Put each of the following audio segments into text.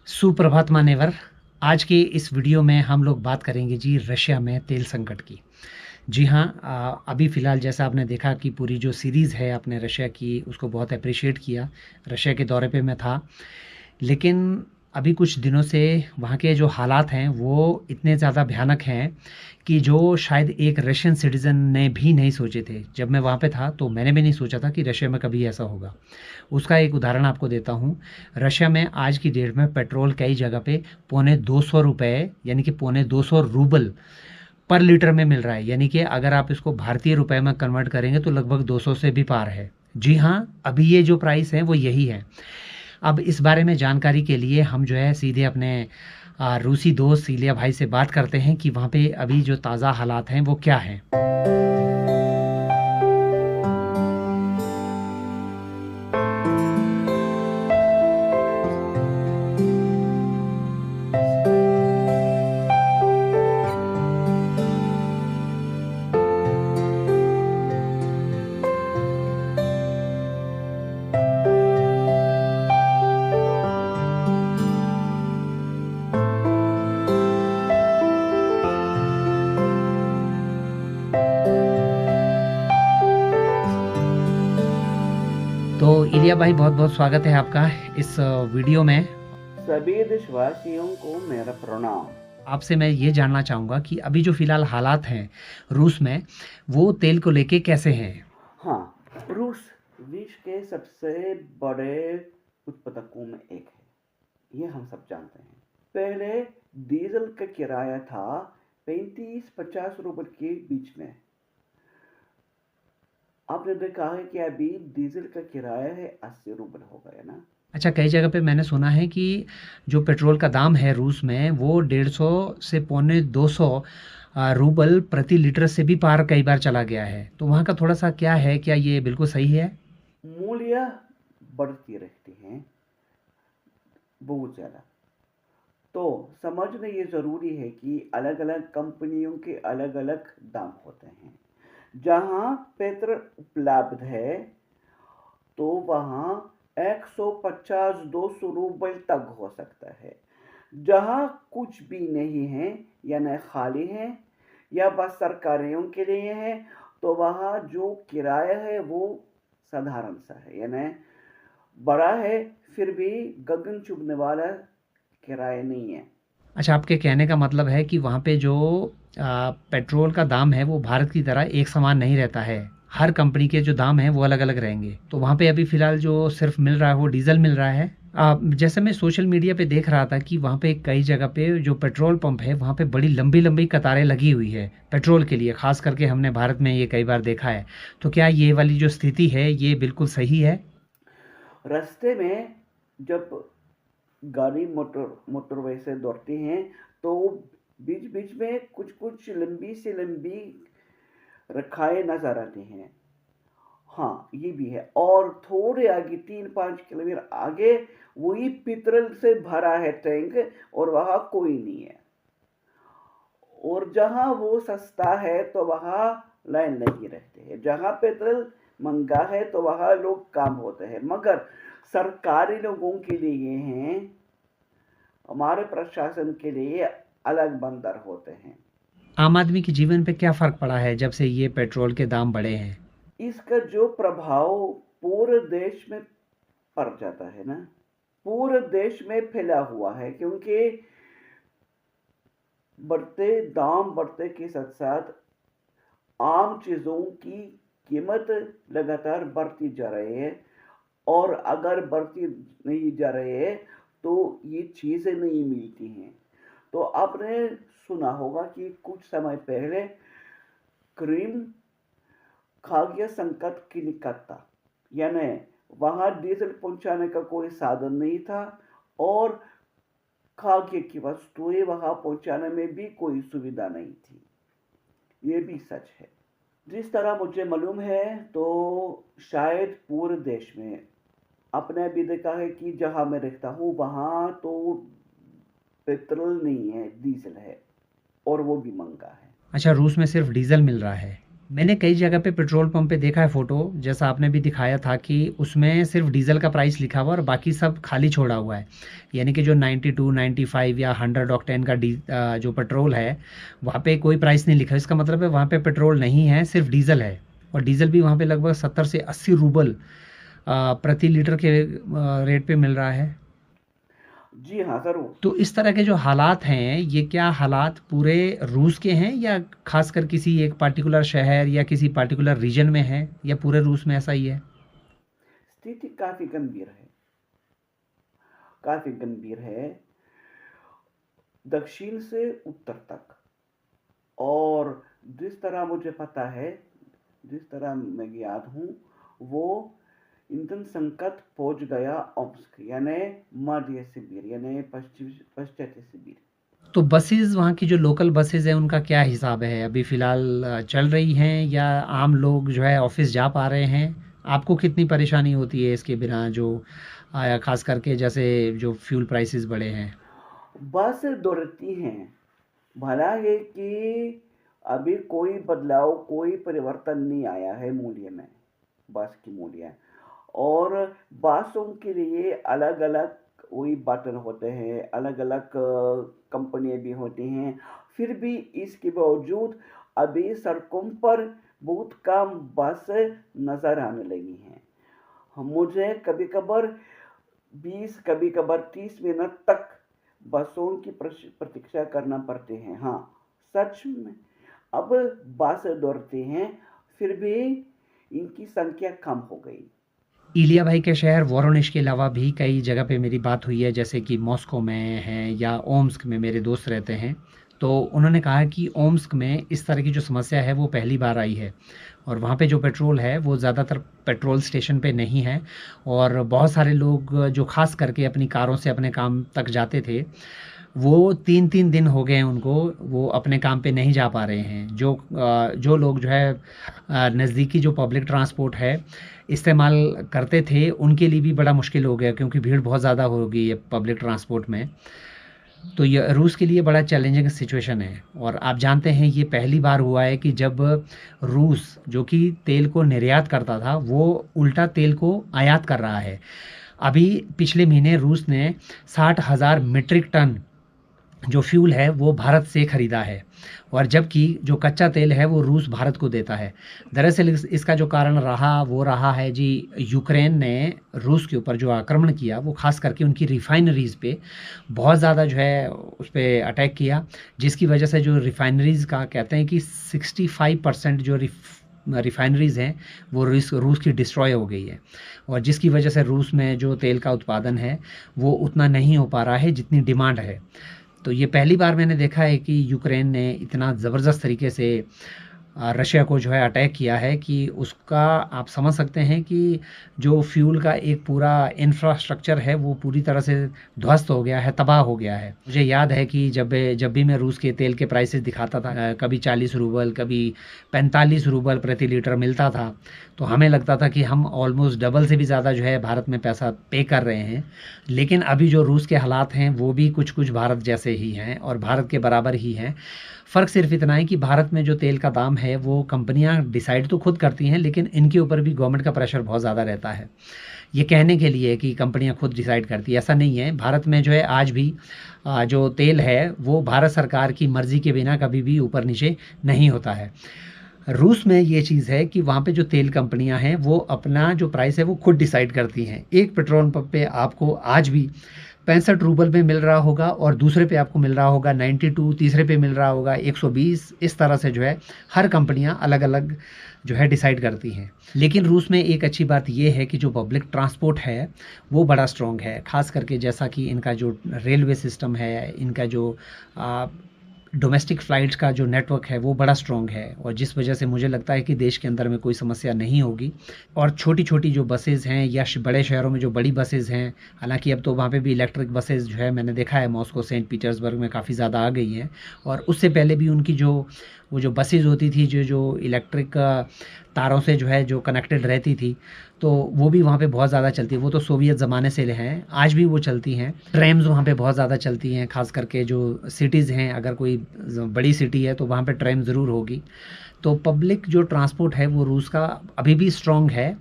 सुप्रभात मान्यवर। आज के इस वीडियो में हम लोग बात करेंगे जी रशिया में तेल संकट की। जी हाँ, अभी फ़िलहाल जैसा आपने देखा कि पूरी जो सीरीज़ है आपने रशिया की उसको बहुत अप्रिशिएट किया। रशिया के दौरे पे मैं था। लेकिन अभी कुछ दिनों से वहाँ के जो हालात हैं वो इतने ज़्यादा भयानक हैं कि जो शायद एक रशियन सिटीज़न ने भी नहीं सोचे थे। जब मैं वहाँ पे था तो मैंने भी नहीं सोचा था कि रशिया में कभी ऐसा होगा। उसका एक उदाहरण आपको देता हूँ। रशिया में आज की डेट में पेट्रोल कई जगह पे पौने 200 रुपये यानी कि पौने 200 रूबल पर लीटर में मिल रहा है। यानी कि अगर आप इसको भारतीय रुपए में कन्वर्ट करेंगे तो लगभग 200 से भी पार है। जी हाँ, अभी ये जो प्राइस है वो यही है। अब इस बारे में जानकारी के लिए हम जो है सीधे अपने रूसी दोस्त इलिया भाई से बात करते हैं कि वहाँ पे अभी जो ताज़ा हालात हैं वो क्या हैं। तो इलिया भाई, बहुत बहुत स्वागत है आपका इस वीडियो में। सभी देशवासियों को मेरा प्रणाम। आपसे मैं ये जानना चाहूँगा कि अभी जो फ़िलहाल हालात हैं रूस में, वो तेल को लेके कैसे हैं? हाँ, रूस विश्व के सबसे बड़े उत्पादकों में एक है, ये हम सब जानते हैं। पहले डीजल का किराया था 35-50 रुपए के बीच में। आपने देखा है कि अभी डीजल का किराया है 80 रुपए हो गया ना। अच्छा, कई जगह पे मैंने सुना है कि जो पेट्रोल का दाम है रूस में वो 150 से पौने 200 रूबल प्रति लीटर से भी पार कई बार चला गया है। तो वहाँ का थोड़ा-सा क्या है, क्या ये बिल्कुल सही है? मूल्य बढ़ती रहती हैं बहुत ज़्यादा। तो समझना ये ज़रूरी है कि अलग-अलग कंपनियों के अलग-अलग दाम होते हैं। जहाँ पेट्रोल उपलब्ध है तो वहाँ 150-200 रुपए तक हो सकता है। जहाँ कुछ भी नहीं है यानी खाली है या बस सरकारियों के लिए है, तो वहाँ जो किराया है वो साधारण सा है, यानी बड़ा है फिर भी गगन चुभने वाला किराया नहीं है। अच्छा, आपके कहने का मतलब है कि वहाँ पे जो पेट्रोल का दाम है वो भारत की तरह एक समान नहीं रहता है। हर कंपनी के जो दाम हैं वो अलग-अलग रहेंगे। तो वहाँ पे अभी फ़िलहाल जो सिर्फ़ मिल रहा है वो डीज़ल मिल रहा है। जैसे मैं सोशल मीडिया पे देख रहा था कि वहाँ पे कई जगह पे जो पेट्रोल पंप है वहाँ पे बड़ी लंबी-लंबी कतारें लगी हुई है पेट्रोल के लिए, ख़ास करके हमने भारत में ये कई बार देखा है। तो क्या ये वाली जो स्थिति है ये बिल्कुल सही है? रास्ते में जब गाड़ी मोटरवे से दौड़ती हैं तो बीच बीच में कुछ कुछ लंबी से लंबी रखाएं नजर आती हैं। हाँ, ये भी है। और थोड़े आगे 3-5 किलोमीटर आगे वही पेट्रोल से भरा है टैंक और वहाँ कोई नहीं है। और जहाँ वो सस्ता है तो वहाँ लाइन लगी रहती है। जहाँ पेट्रोल महंगा है तो वहाँ लोग काम होते हैं। मगर सरकारी लोगों के लिए हैं, हमारे प्रशासन के लिए अलग बंदर होते हैं। आम आदमी के जीवन पे क्या फ़र्क पड़ा है जब से ये पेट्रोल के दाम बढ़े हैं? इसका जो प्रभाव पूरे देश में पड़ जाता है ना, पूरे देश में फैला हुआ है, क्योंकि बढ़ते दाम बढ़ते के साथ साथ आम चीज़ों की कीमत लगातार बढ़ती जा रही है। और अगर बढ़ती नहीं जा रही है तो ये चीज़ें नहीं मिलती हैं। तो आपने सुना होगा कि कुछ समय पहले क्रीम खाद्य संकट की निकट था, यानी वहाँ डीजल पहुंचाने का कोई साधन नहीं था और खाद्य की वस्तुएं वहाँ पहुंचाने में भी कोई सुविधा नहीं थी। ये भी सच है। जिस तरह मुझे मालूम है तो शायद पूरे देश में आपने भी देखा है कि जहाँ मैं रहता हूँ वहाँ तो पेट्रोल नहीं है, डीजल है और वो भी महंगा है। अच्छा, रूस में सिर्फ़ डीज़ल मिल रहा है। मैंने कई जगह पे पेट्रोल पंप पे देखा है फ़ोटो, जैसा आपने भी दिखाया था कि उसमें सिर्फ़ डीज़ल का प्राइस लिखा हुआ है और बाकी सब खाली छोड़ा हुआ है। यानी कि जो 92, 95 या 100 ऑक्टेन का जो पेट्रोल है, वहाँ पे कोई प्राइस नहीं लिखा है। इसका मतलब है वहाँ पे पेट्रोल नहीं है, सिर्फ़ डीज़ल है और डीज़ल भी वहाँ पे लगभग 70 से 80 रूबल प्रति लीटर के रेट पे मिल रहा है। जी हाँ सर। तो इस तरह के जो हालात हैं, ये क्या हालात पूरे रूस के हैं या खासकर किसी एक पार्टिकुलर शहर या किसी पार्टिकुलर रीजन में है या पूरे रूस में ऐसा ही है? स्थिति काफ़ी गंभीर है, काफ़ी गंभीर है, दक्षिण से उत्तर तक। और जिस तरह मुझे पता है, जिस तरह मैं ज्ञात हूँ, वो ईंधन संकट पहुंच गया ओम्स्क, यानी मध्य सिबीर, यानी पाश्चात्य सिबीर। तो बसेज़ वहाँ की जो लोकल बसेज़ हैं उनका क्या हिसाब है? अभी फ़िलहाल चल रही हैं या आम लोग जो है ऑफ़िस जा पा रहे हैं? आपको कितनी परेशानी होती है इसके बिना जो ख़ास करके जैसे जो फ्यूल प्राइसेस बढ़े हैं? बस दौड़ती हैं, भला ये कि अभी कोई बदलाव, कोई परिवर्तन नहीं आया है मूल्य में, बस की मूल्य। और बसों के लिए अलग अलग वही बटन होते हैं, अलग अलग कंपनियां भी होती हैं। फिर भी इसके बावजूद अभी सड़कों पर बहुत कम बस नज़र आने लगी हैं। मुझे कभी कभार 20, कभी कभार 30 मिनट तक बसों की प्रतीक्षा करना पड़ते हैं। हाँ, सच में अब बस दौड़ते हैं, फिर भी इनकी संख्या कम हो गई। इलिया भाई के शहर वोरोनिश के अलावा भी कई जगह पे मेरी बात हुई है, जैसे कि मॉस्को में है या ओम्स्क में मेरे दोस्त रहते हैं। तो उन्होंने कहा कि ओम्स्क में इस तरह की जो समस्या है वो पहली बार आई है और वहाँ पे जो पेट्रोल है वो ज़्यादातर पेट्रोल स्टेशन पे नहीं है और बहुत सारे लोग जो ख़ास करके अपनी कारों से अपने काम तक जाते थे, वो 3-3 दिन हो गए हैं उनको, वो अपने काम पे नहीं जा पा रहे हैं। जो लोग जो है नज़दीकी जो पब्लिक ट्रांसपोर्ट है इस्तेमाल करते थे, उनके लिए भी बड़ा मुश्किल हो गया क्योंकि भीड़ बहुत ज़्यादा हो गई है पब्लिक ट्रांसपोर्ट में। तो ये रूस के लिए बड़ा चैलेंजिंग सिचुएशन है और आप जानते हैं ये पहली बार हुआ है कि जब रूस जो कि तेल को निर्यात करता था, वो उल्टा तेल को आयात कर रहा है। अभी पिछले महीने रूस ने 60,000 मीट्रिक टन जो फ्यूल है वो भारत से खरीदा है और जबकि जो कच्चा तेल है वो रूस भारत को देता है। दरअसल इसका जो कारण रहा वो रहा है जी, यूक्रेन ने रूस के ऊपर जो आक्रमण किया वो खास करके उनकी रिफाइनरीज पे बहुत ज़्यादा जो है उस पर अटैक किया, जिसकी वजह से जो रिफाइनरीज का कहते हैं कि 65% जो रिफाइनरीज हैं वो रूस की डिस्ट्रॉय हो गई है और जिसकी वजह से रूस में जो तेल का उत्पादन है वो उतना नहीं हो पा रहा है जितनी डिमांड है। तो ये पहली बार मैंने देखा है कि यूक्रेन ने इतना ज़बरदस्त तरीके से रशिया को जो है अटैक किया है कि उसका आप समझ सकते हैं कि जो फ्यूल का एक पूरा इंफ्रास्ट्रक्चर है वो पूरी तरह से ध्वस्त हो गया है, तबाह हो गया है। मुझे याद है कि जब जब भी मैं रूस के तेल के प्राइसेस दिखाता था, कभी 40 रूबल, कभी 45 रूबल प्रति लीटर मिलता था, तो हमें लगता था कि हम ऑलमोस्ट डबल से भी ज़्यादा जो है भारत में पैसा पे कर रहे हैं। लेकिन अभी जो रूस के हालात हैं वो भी कुछ कुछ भारत जैसे ही हैं और भारत के बराबर ही हैं। फ़र्क सिर्फ इतना है कि भारत में जो तेल का दाम है वो कंपनियां डिसाइड तो खुद करती हैं, लेकिन इनके ऊपर भी गवर्नमेंट का प्रेशर बहुत ज़्यादा रहता है। ये कहने के लिए कि कंपनियां खुद डिसाइड करती है, ऐसा नहीं है। भारत में जो है आज भी जो तेल है वो भारत सरकार की मर्ज़ी के बिना कभी भी ऊपर नीचे नहीं होता है। रूस में ये चीज़ है कि वहाँ पे जो तेल कंपनियां हैं वो अपना जो प्राइस है वो खुद डिसाइड करती हैं। एक पेट्रोल पंप पे आपको आज भी 65 रूबल में मिल रहा होगा और दूसरे पे आपको मिल रहा होगा 92, तीसरे पे मिल रहा होगा 120। इस तरह से जो है हर कंपनियां अलग अलग जो है डिसाइड करती हैं। लेकिन रूस में एक अच्छी बात ये है कि जो पब्लिक ट्रांसपोर्ट है वो बड़ा स्ट्रॉन्ग है, खास करके जैसा कि इनका जो रेलवे सिस्टम है, इनका जो डोमेस्टिक फ़्लाइट्स का जो नेटवर्क है वो बड़ा स्ट्रॉन्ग है और जिस वजह से मुझे लगता है कि देश के अंदर में कोई समस्या नहीं होगी। और छोटी-छोटी जो बसेज़ हैं या बड़े शहरों में जो बड़ी बसेज़ हैं, हालाँकि अब तो वहाँ पे भी इलेक्ट्रिक बसेज़ जो है मैंने देखा है मॉस्को, सेंट पीटर्सबर्ग में काफ़ी ज़्यादा आ गई हैं और उससे पहले भी उनकी वो जो बसेज़ होती थी जो इलेक्ट्रिक तारों से जो है जो कनेक्टेड रहती थी, तो वो भी वहाँ पे बहुत ज़्यादा चलती है। वो तो सोवियत ज़माने से हैं, आज भी वो चलती हैं। ट्रैम्स वहाँ पे बहुत ज़्यादा चलती हैं, ख़ास करके जो सिटीज़ हैं, अगर कोई बड़ी सिटी है तो वहाँ पे ट्रैम ज़रूर होगी। तो पब्लिक जो ट्रांसपोर्ट है वो रूस का अभी भी स्ट्रॉन्ग है,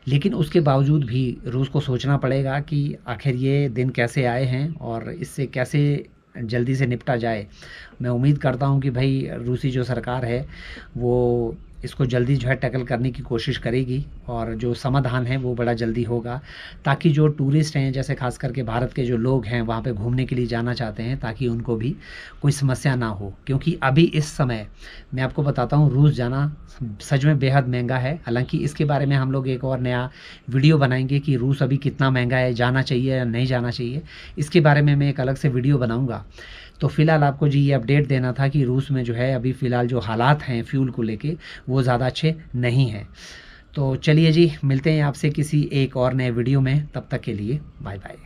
लेकिन उसके बावजूद भी रूस को सोचना पड़ेगा कि आखिर ये दिन कैसे आए हैं और इससे कैसे जल्दी से निपटा जाए। मैं उम्मीद करता हूँ कि भाई रूसी जो सरकार है वो इसको जल्दी जो है टैकल करने की कोशिश करेगी और जो समाधान है वो बड़ा जल्दी होगा, ताकि जो टूरिस्ट हैं, जैसे खास करके भारत के जो लोग हैं वहाँ पे घूमने के लिए जाना चाहते हैं, ताकि उनको भी कोई समस्या ना हो। क्योंकि अभी इस समय मैं आपको बताता हूँ रूस जाना सच में बेहद महंगा है। हालांकि इसके बारे में हम लोग एक और नया वीडियो बनाएंगे कि रूस अभी कितना महंगा है, जाना चाहिए या नहीं जाना चाहिए, इसके बारे में मैं एक अलग से वीडियो बनाऊंगा। तो फ़िलहाल आपको जी ये अपडेट देना था कि रूस में जो है अभी फ़िलहाल जो हालात हैं फ्यूल को लेके वो ज़्यादा अच्छे नहीं हैं। तो चलिए जी, मिलते हैं आपसे किसी एक और नए वीडियो में, तब तक के लिए बाय बाय।